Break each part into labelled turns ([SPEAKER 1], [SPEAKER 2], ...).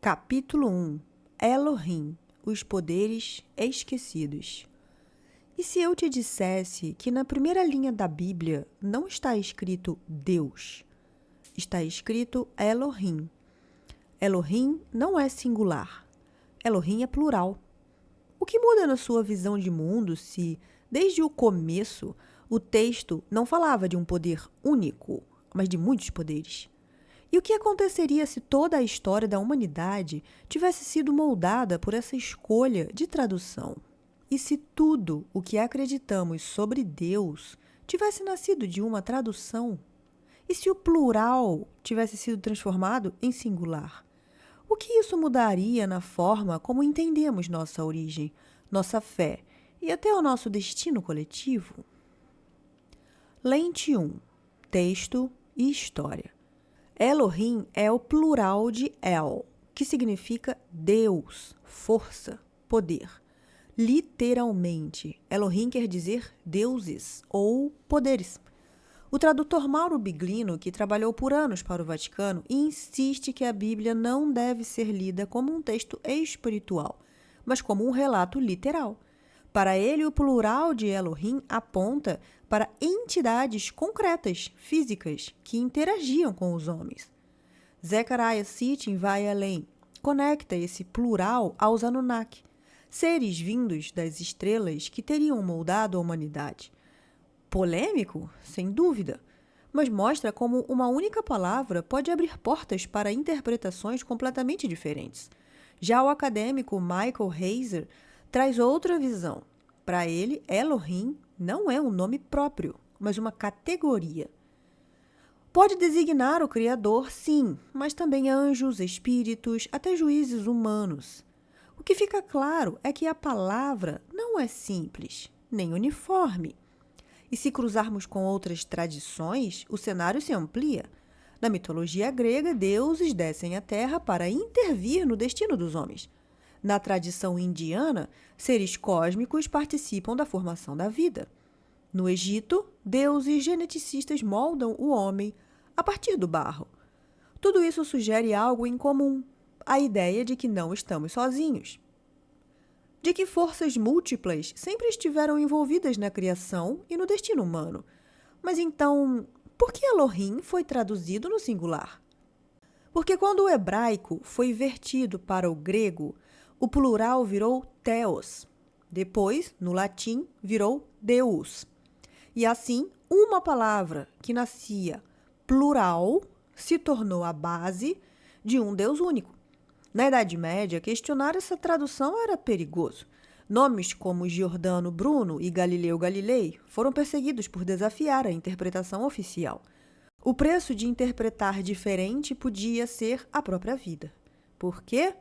[SPEAKER 1] Capítulo 1 Elohim, os poderes esquecidos. E se eu te dissesse que na primeira linha da Bíblia não está escrito Deus, está escrito Elohim. Elohim não é singular, Elohim é plural. O que muda na sua visão de mundo se, desde o começo, o texto não falava de um poder único, mas de muitos poderes? E o que aconteceria se toda a história da humanidade tivesse sido moldada por essa escolha de tradução? E se tudo o que acreditamos sobre Deus tivesse nascido de uma tradução? E se o plural tivesse sido transformado em singular? O que isso mudaria na forma como entendemos nossa origem, nossa fé e até o nosso destino coletivo? Lente 1. Texto e história. Elohim é o plural de El, que significa Deus, força, poder. Literalmente, Elohim quer dizer deuses ou poderes. O tradutor Mauro Biglino, que trabalhou por anos para o Vaticano, insiste que a Bíblia não deve ser lida como um texto espiritual, mas como um relato literal. Para ele, o plural de Elohim aponta para entidades concretas, físicas, que interagiam com os homens. Zecharia Sitchin vai além, conecta esse plural aos Anunnaki, seres vindos das estrelas que teriam moldado a humanidade. Polêmico? Sem dúvida, mas mostra como uma única palavra pode abrir portas para interpretações completamente diferentes. Já o acadêmico Michael Heiser traz outra visão. Para ele, Elohim não é um nome próprio, mas uma categoria. Pode designar o Criador, sim, mas também anjos, espíritos, até juízes humanos. O que fica claro é que a palavra não é simples, nem uniforme. E se cruzarmos com outras tradições, o cenário se amplia. Na mitologia grega, deuses descem à terra para intervir no destino dos homens. Na tradição indiana, seres cósmicos participam da formação da vida. No Egito, deuses geneticistas moldam o homem a partir do barro. Tudo isso sugere algo em comum, a ideia de que não estamos sozinhos. De que forças múltiplas sempre estiveram envolvidas na criação e no destino humano. Mas então, por que Elohim foi traduzido no singular? Porque quando o hebraico foi vertido para o grego, o plural virou theos. Depois, no latim, virou deus. E assim, uma palavra que nascia plural se tornou a base de um Deus único. Na Idade Média, questionar essa tradução era perigoso. Nomes como Giordano Bruno e Galileu Galilei foram perseguidos por desafiar a interpretação oficial. O preço de interpretar diferente podia ser a própria vida. Por quê?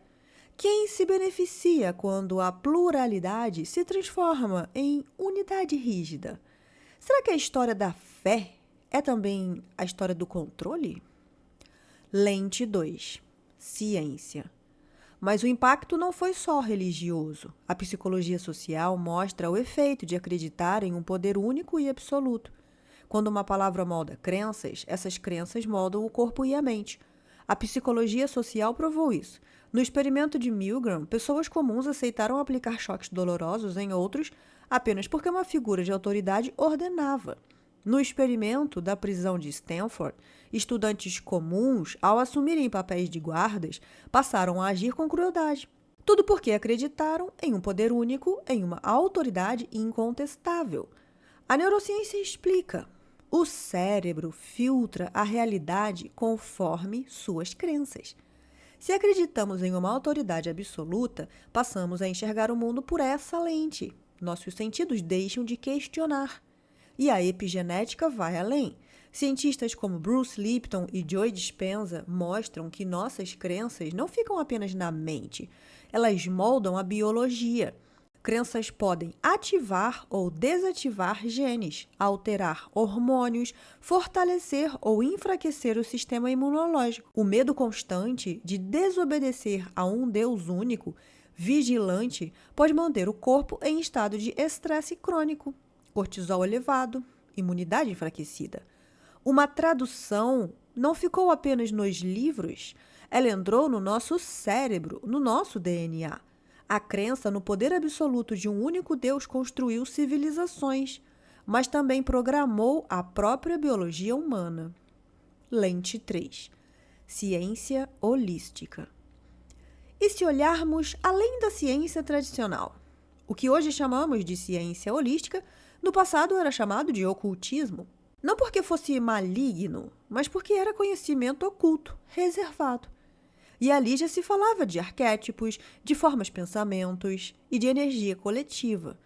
[SPEAKER 1] Quem se beneficia quando a pluralidade se transforma em unidade rígida? Será que a história da fé é também a história do controle? Lente 2. Ciência. Mas o impacto não foi só religioso. A psicologia social mostra o efeito de acreditar em um poder único e absoluto. Quando uma palavra molda crenças, essas crenças moldam o corpo e a mente. A psicologia social provou isso. No experimento de Milgram, pessoas comuns aceitaram aplicar choques dolorosos em outros apenas porque uma figura de autoridade ordenava. No experimento da prisão de Stanford, estudantes comuns, ao assumirem papéis de guardas, passaram a agir com crueldade. Tudo porque acreditaram em um poder único, em uma autoridade incontestável. A neurociência explica. O cérebro filtra a realidade conforme suas crenças. Se acreditamos em uma autoridade absoluta, passamos a enxergar o mundo por essa lente. Nossos sentidos deixam de questionar. E a epigenética vai além. Cientistas como Bruce Lipton e Joe Dispenza mostram que nossas crenças não ficam apenas na mente, elas moldam a biologia. Crenças podem ativar ou desativar genes, alterar hormônios, fortalecer ou enfraquecer o sistema imunológico. O medo constante de desobedecer a um Deus único, vigilante, pode manter o corpo em estado de estresse crônico, cortisol elevado, imunidade enfraquecida. Uma tradução não ficou apenas nos livros, Ela entrou no nosso cérebro, no nosso DNA. A crença no poder absoluto de um único Deus construiu civilizações, mas também programou a própria biologia humana. Lente 3. Ciência holística. E se olharmos além da ciência tradicional? O que hoje chamamos de ciência holística, no passado era chamado de ocultismo. Não porque fosse maligno, mas porque era conhecimento oculto, reservado. E ali já se falava de arquétipos, de formas-pensamentos e de energia coletiva.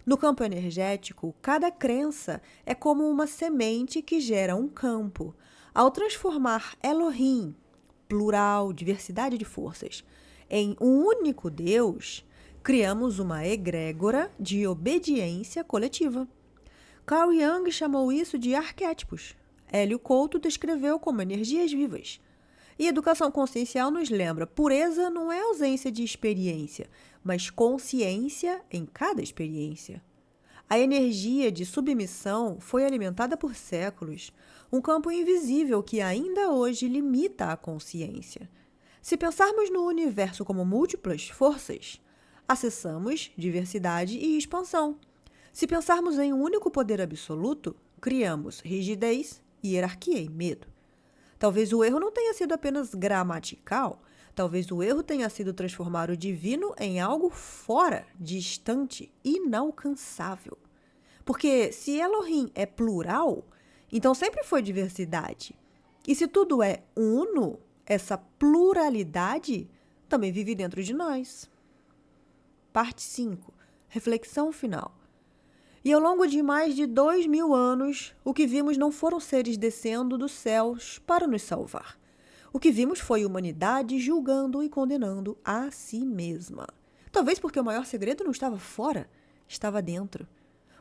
[SPEAKER 1] No campo energético, cada crença é como uma semente que gera um campo. Ao transformar Elohim, plural, diversidade de forças, em um único Deus, criamos uma egrégora de obediência coletiva. Carl Jung chamou isso de arquétipos. Hélio Couto descreveu como energias vivas. E educação consciencial nos lembra: pureza não é ausência de experiência, mas consciência em cada experiência. A energia de submissão foi alimentada por séculos, um campo invisível que ainda hoje limita a consciência. Se pensarmos no universo como múltiplas forças, acessamos diversidade e expansão. Se pensarmos em um único poder absoluto, criamos rigidez, hierarquia e medo. Talvez o erro não tenha sido apenas gramatical, talvez o erro tenha sido transformar o divino em algo fora, distante, inalcançável. Porque se Elohim é plural, então sempre foi diversidade. E se tudo é uno, essa pluralidade também vive dentro de nós. Parte 5. Reflexão final. E ao longo de mais de 2000 anos, o que vimos não foram seres descendo dos céus para nos salvar. O que vimos foi a humanidade julgando e condenando a si mesma. Talvez porque o maior segredo não estava fora, estava dentro.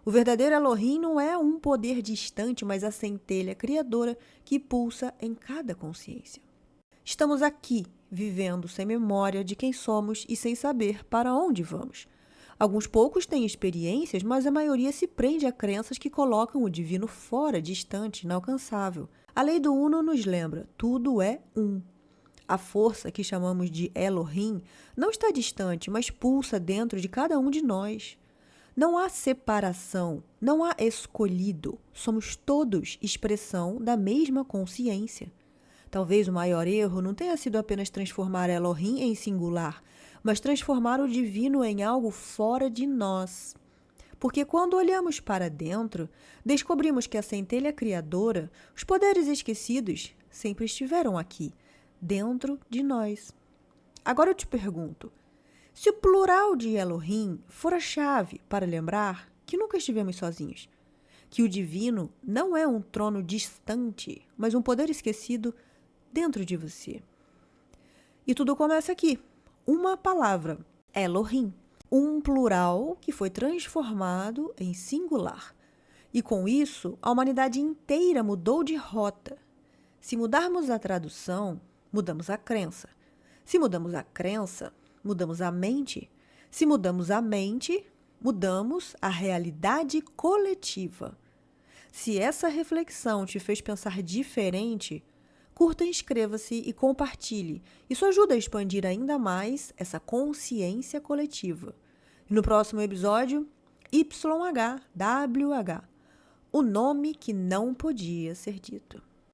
[SPEAKER 1] O verdadeiro Elohim não é um poder distante, mas a centelha criadora que pulsa em cada consciência. Estamos aqui, vivendo sem memória de quem somos e sem saber para onde vamos. Alguns poucos têm experiências, mas a maioria se prende a crenças que colocam o divino fora, distante, inalcançável. A lei do Uno nos lembra: tudo é um. A força que chamamos de Elohim não está distante, mas pulsa dentro de cada um de nós. Não há separação, não há escolhido. Somos todos expressão da mesma consciência. Talvez o maior erro não tenha sido apenas transformar Elohim em singular, mas transformar o divino em algo fora de nós. Porque quando olhamos para dentro, descobrimos que a centelha criadora, os poderes esquecidos, sempre estiveram aqui, dentro de nós. Agora eu te pergunto, se o plural de Elohim for a chave para lembrar que nunca estivemos sozinhos, que o divino não é um trono distante, mas um poder esquecido dentro de você. E tudo começa aqui. Uma palavra, Elohim, um plural que foi transformado em singular. E com isso, a humanidade inteira mudou de rota. Se mudarmos a tradução, mudamos a crença. Se mudamos a crença, mudamos a mente. Se mudamos a mente, mudamos a realidade coletiva. Se essa reflexão te fez pensar diferente, curta, inscreva-se e compartilhe. Isso ajuda a expandir ainda mais essa consciência coletiva. E no próximo episódio, YHWH, o nome que não podia ser dito.